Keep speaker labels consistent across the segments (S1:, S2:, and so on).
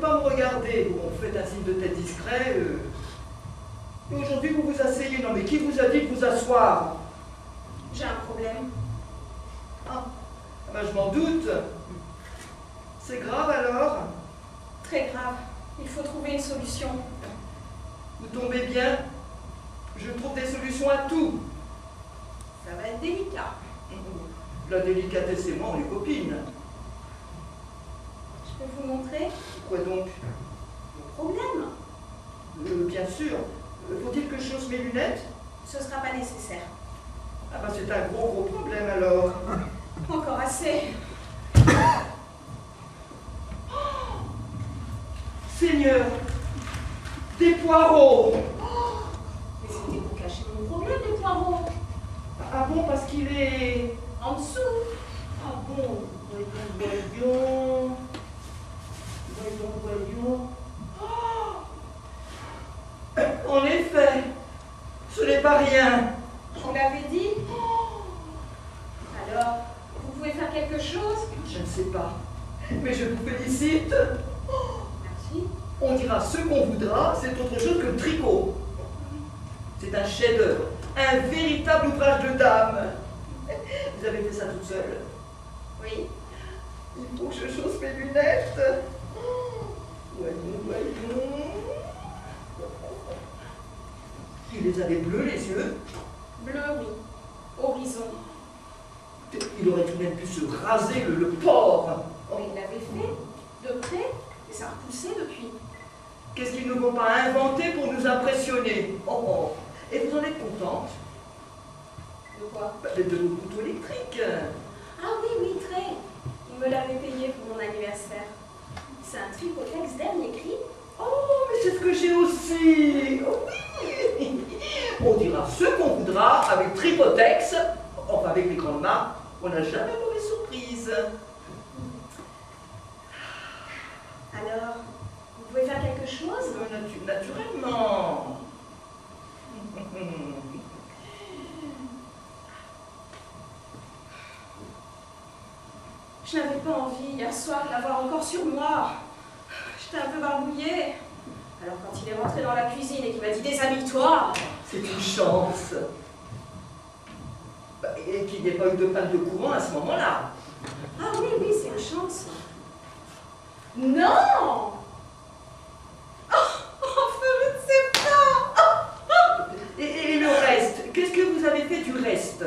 S1: pas me regarder. Bon, faites un signe de tête discret. Et aujourd'hui, vous vous asseyez. Non, mais qui vous a dit de vous asseoir?
S2: J'ai un problème.
S1: Ah, ben, je m'en doute. C'est grave alors?
S2: Très grave. Il faut trouver une solution.
S1: Vous tombez bien. Je trouve des solutions à tout.
S2: Ça va être délicat.
S1: La délicatesse et moi, on est copines.
S2: Je peux vous montrer?
S1: Quoi donc?
S2: Mon problème.
S1: Bien sûr. Faut-il que je chausse mes lunettes?
S2: Ce sera pas nécessaire.
S1: Ah ben c'est un gros problème alors.
S2: Encore assez.
S1: Seigneur, des poireaux.
S2: Mais c'était pour cacher mon problème, les poireaux.
S1: Ah bon, parce qu'il est...
S2: En dessous.
S1: Ah bon, voyons. En effet, ce n'est pas rien.
S2: Je vous l'avais dit. Alors, vous pouvez faire quelque chose?
S1: Je ne sais pas, mais je vous félicite.
S2: Merci.
S1: On dira ce qu'on voudra, c'est autre chose que le tricot. C'est un chef-d'œuvre, un véritable ouvrage de dame. Vous avez fait ça toute seule?
S2: Oui.
S1: Il faut que je chausse mes lunettes. Voyons. Il les avait bleus, les yeux.
S2: Bleu, oui. Horizon.
S1: Il aurait tout de même pu se raser le porc.
S2: Mais il l'avait fait, de près, et ça a repoussé depuis.
S1: Qu'est-ce qu'ils ne vont pas inventer pour nous impressionner? Oh. Et vous en êtes contente?
S2: De quoi?
S1: De nos couteaux électriques.
S2: Ah oui, très. Il me l'avait payé pour mon anniversaire. C'est un tripotex dernier cri.
S1: Oh, mais c'est ce que j'ai aussi. Oh, oui. On dira ce qu'on voudra avec Tripotex. Enfin, avec les grandes marques, on n'a jamais mauvaise surprise.
S2: Alors, vous pouvez faire quelque chose?
S1: Naturellement.
S2: Je n'avais pas envie hier soir de l'avoir encore sur moi. J'étais un peu barbouillée. Alors quand il est rentré dans la cuisine et qu'il m'a dit déshabille-toi.
S1: C'est une chance. Et qu'il n'y ait pas eu de panne de courant à ce moment-là.
S2: Ah oui, c'est une chance. Non! Enfin, je ne sais pas.
S1: Et le reste? Qu'est-ce que vous avez fait du reste?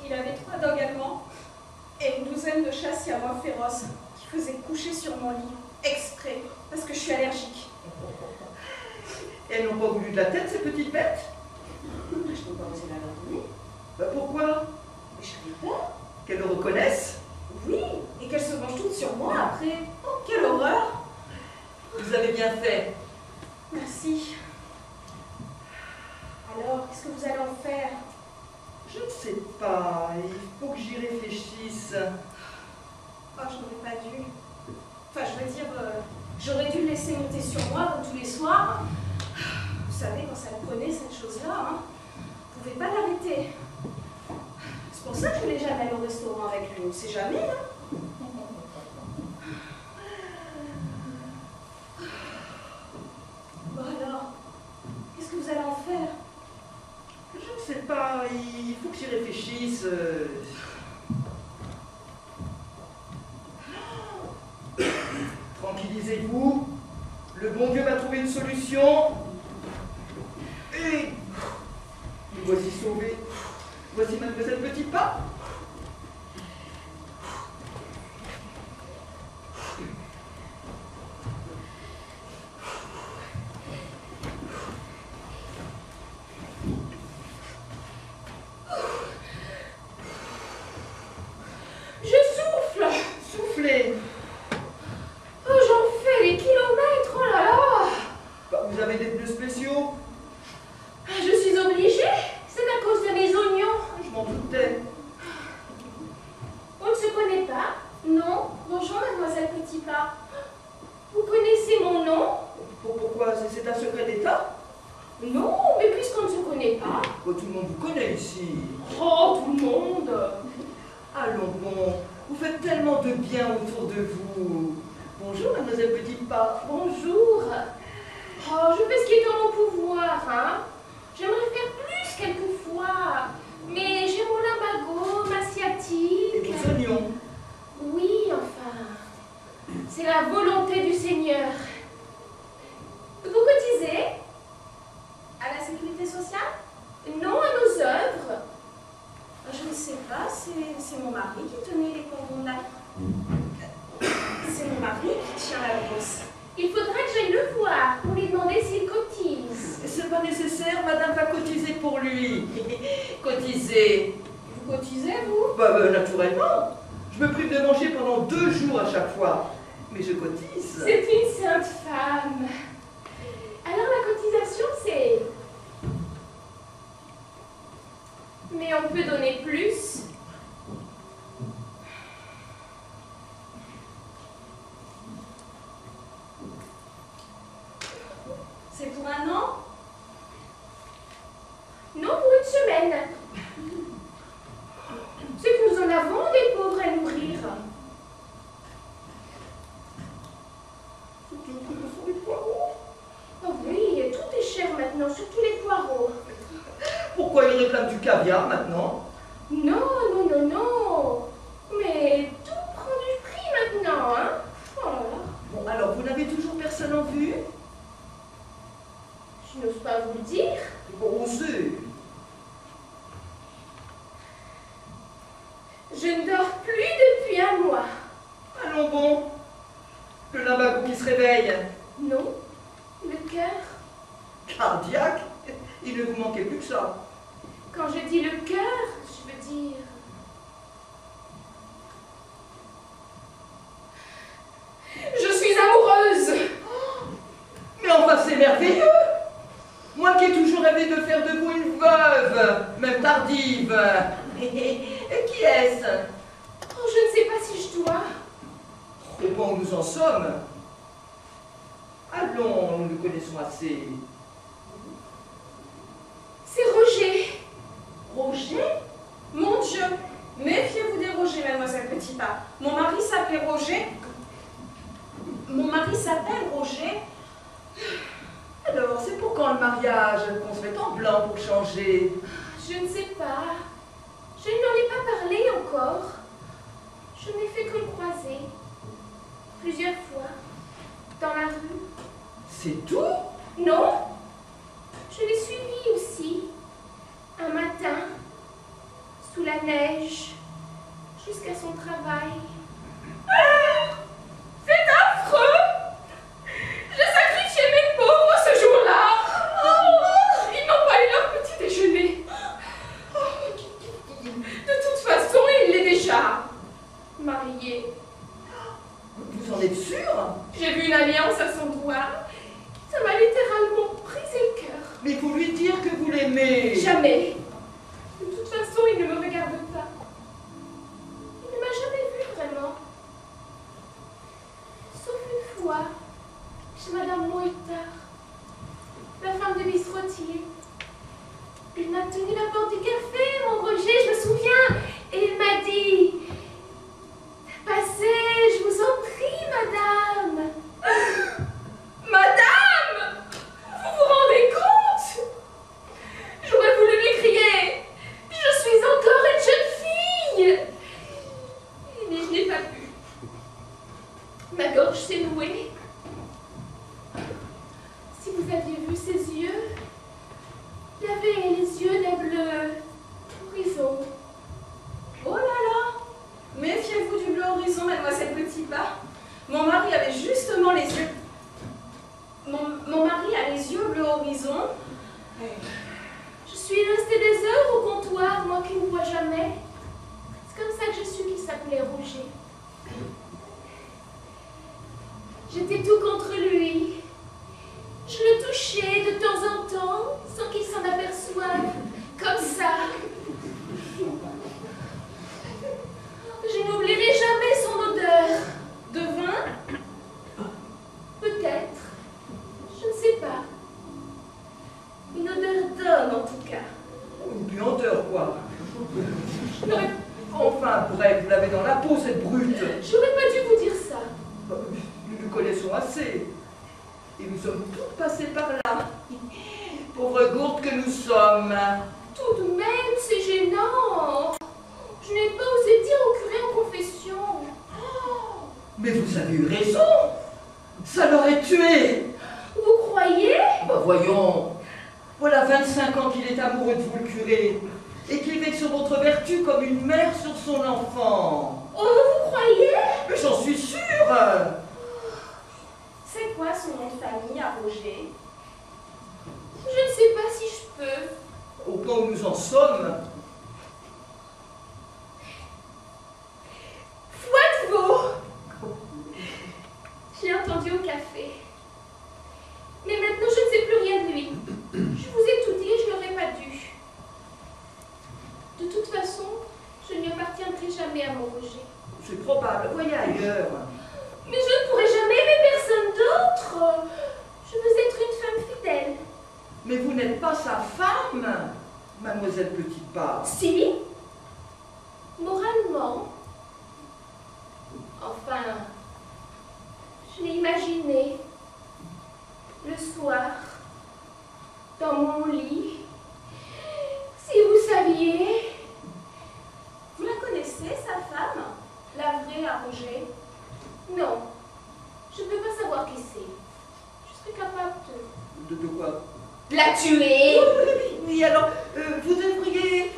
S2: Il avait 3 dogues allemands et une douzaine de chats siamois féroces qui faisaient coucher sur mon lit, exprès, parce que je suis allergique.
S1: Elles n'ont pas voulu de la tête, ces petites bêtes?
S2: Je n'ai pas osé la leur donner.
S1: Pourquoi?
S2: Mais j'avais peur.
S1: Qu'elles le reconnaissent?
S2: Oui, et qu'elles se vengent toutes sur moi après. Oh, quelle horreur!
S1: Vous avez bien fait.
S2: Merci. Alors, qu'est-ce que vous allez en faire?
S1: Je ne sais pas, il faut que j'y réfléchisse.
S2: Oh, je n'aurais pas dû. Enfin, je veux dire, j'aurais dû le laisser monter sur moi comme tous les soirs. Vous savez, quand ça le prenait, cette chose-là, hein, vous ne pouvez pas l'arrêter. C'est pour ça que je ne voulais jamais aller au restaurant avec lui. On ne sait jamais, hein. Bon alors, qu'est-ce que vous allez en faire?
S1: Je ne sais pas, il faut que j'y réfléchisse. Tranquillisez-vous, le bon Dieu va trouver une solution. Et nous voici sauvés. Voici mademoiselle Petit Pas. Soufflez.
S2: Oh, j'en fais les kilomètres, oh là là!
S1: Vous avez des pneus spéciaux?
S2: Je suis obligée, c'est à cause de mes oignons.
S1: Je m'en doutais.
S2: On ne se connaît pas? Non. Bonjour, mademoiselle Petit Pas. Vous connaissez mon nom?
S1: Pourquoi? C'est un secret d'État?
S2: Non, mais puisqu'on ne se connaît pas.
S1: Tout le monde vous connaît ici.
S2: Oh, tout le monde.
S1: Allons bon, Vous faites tellement de bien autour de vous. Bonjour, mademoiselle Petitpas.
S2: Bonjour. Oh, je fais ce qui est en mon pouvoir, hein. J'aimerais faire plus quelquefois, mais j'ai mon lumbago, ma sciatique.
S1: Et vos oignons.
S2: Oui, enfin, c'est la volonté du Seigneur. Vous cotisez à la sécurité sociale? Non, à nos œuvres. Je ne sais pas, c'est mon mari qui tenait les cordons là. C'est mon mari qui tient la brosse. Il faudrait que j'aille le voir pour lui demander s'il cotise.
S1: C'est pas nécessaire, madame va cotiser pour lui. Cotiser.
S2: Vous cotisez, vous?
S1: Naturellement. Je me prive de manger pendant 2 jours à chaque fois. Mais je cotise.
S2: C'est une sainte femme. Alors la cotisation, c'est... Mais on peut donner plus. C'est pour un an? Non, pour une semaine. C'est que nous en avons des pauvres à nourrir. Oh oui, tout est cher maintenant, surtout les poireaux.
S1: Pourquoi il réclame du caviar maintenant?
S2: Non, non, non, non. Mais tout prend du prix maintenant, hein. Oh là là.
S1: Bon, alors, vous n'avez toujours personne en vue?
S2: Je n'ose pas vous le dire.
S1: Bon, osez.
S2: Je ne dors plus depuis un mois.
S1: Allons bon. Le lumbago qui se réveille.
S2: Non, le cœur.
S1: Cardiaque? Il ne vous manquait plus que ça.
S2: Quand je dis le cœur, je veux dire... Je suis amoureuse.
S1: Mais enfin, c'est merveilleux. Moi qui ai toujours rêvé de faire de vous une veuve, même tardive. Et qui est-ce?
S2: Oh, je ne sais pas si je dois.
S1: Au point où nous en sommes. Allons, nous le connaissons assez.
S2: C'est Roger.
S1: Roger?
S3: Mon Dieu, méfiez-vous des Roger, mademoiselle Petitpas. Mon mari s'appelait Roger. Mon mari s'appelle Roger.
S1: Alors, c'est pour quand le mariage? Qu'on se met en blanc pour changer?
S2: Je ne sais pas. Je ne lui en ai pas parlé encore. Je n'ai fait que le croiser. Plusieurs fois. Dans la rue.
S1: C'est tout?
S2: Non. Je l'ai suivi aussi. Un matin. Sous la neige. Jusqu'à son travail. Ah! C'est affreux! J'ai sacrifié mes pauvres ce jour-là. Oh, ils n'ont pas eu leur petit déjeuner. De toute façon, il l'est déjà. Marié.
S1: Vous en êtes sûr?
S2: J'ai vu une alliance à son doigt. Ça m'a littéralement brisé le cœur.
S1: Mais il faut lui dire que vous l'aimez.
S2: Jamais. De toute façon, il ne me regarde pas. Il ne m'a jamais vue vraiment. Sauf une fois, chez Madame Moïtard, la femme de bistrotier. Il m'a tenu la porte du café, mon Roger, je me souviens, et il m'a dit « Passez, je vous en prie, madame !» Madame! Vous vous rendez compte? J'aurais voulu lui crier « Je suis encore une jeune fille !» Mais je n'ai pas pu. Ma gorge s'est nouée. Si vous aviez vu ses yeux, il avait les yeux d'un bleu horizon.
S3: Oh là là! Méfiez-vous du bleu horizon, mademoiselle Petitpas. Mon mari avait justement les yeux... Mon mari a les yeux bleu horizon.
S2: Je suis restée des heures au comptoir, moi qui ne vois jamais. C'est comme ça que je su qu'il s'appelait Roger. J'étais tout contre lui. Je le touchais de temps en temps, sans qu'il s'en aperçoive, comme ça. Je n'oublierai jamais son odeur.
S3: De vin?
S2: Peut-être. Je ne sais pas. Une odeur d'homme, en tout cas.
S1: Une puanteur, quoi.
S2: Je n'aurais
S1: Enfin, bref, vous l'avez dans la peau, cette brute.
S3: J'aurais pas dû vous dire ça.
S1: Nous nous connaissons assez. Et nous sommes toutes passées par là. Pauvres gourdes que nous sommes.
S3: Tout de même, c'est gênant. Je n'ai pas osé dire au curé en confession.
S1: Mais vous avez eu raison. Ça l'aurait tué.
S3: Vous croyez?
S1: Bah voyons. Voilà 25 ans qu'il est amoureux de vous, le curé. Et qu'il veille sur votre vertu comme une mère sur son enfant.
S3: Oh, vous croyez?
S1: Mais j'en suis sûre.
S3: C'est quoi son nom de famille à Roger? Je ne sais pas si je peux.
S1: Au point où nous en sommes.
S3: Foitevaux! J'ai entendu au café. Mais maintenant, je ne sais plus rien de lui. Je vous ai tout dit et je n'aurais pas dû. De toute façon, je n'y appartiendrai jamais à mon Roger.
S1: C'est probable. Voyez ailleurs.
S3: Mais je ne pourrai jamais aimer personne d'autre. Je veux être une femme fidèle.
S1: Mais vous n'êtes pas sa femme, mademoiselle Petitpas.
S3: Si, moralement. Enfin, je l'ai imaginé le soir, dans mon lit. Si vous saviez. Vous la connaissez, sa femme? La vraie à Roger? Non, je ne peux pas savoir qui c'est. Je serais capable
S1: De quoi?
S3: de la tuer.
S1: Oui, alors, vous devriez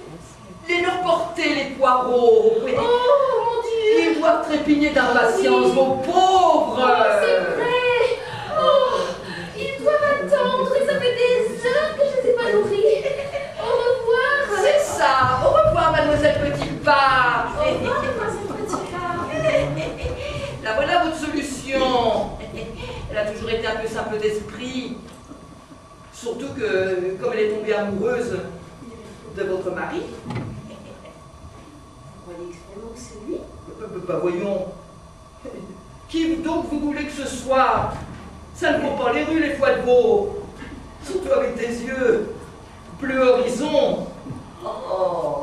S1: les leur porter, les poireaux. Oui.
S3: Oh mon Dieu!
S1: Ils doivent trépigner d'impatience,
S3: Oui.
S1: vos pauvres.
S3: Oh, c'est vrai! Oh, ils doivent attendre et ça fait des heures que je ne les ai pas nourris. Au revoir!
S1: C'est ça. Au revoir, mademoiselle Petitpas.
S3: Au revoir, mademoiselle Petitpas.
S1: La voilà votre solution. Elle a toujours été un peu simple d'esprit. Surtout que, comme elle est tombée amoureuse de votre mari.
S3: Vous croyez extrêmement que c'est lui?
S1: Bah voyons. Qui donc vous voulez que ce soit? Ça ne court pas les rues, les Foitevaux. Surtout avec des yeux bleu horizon. Oh.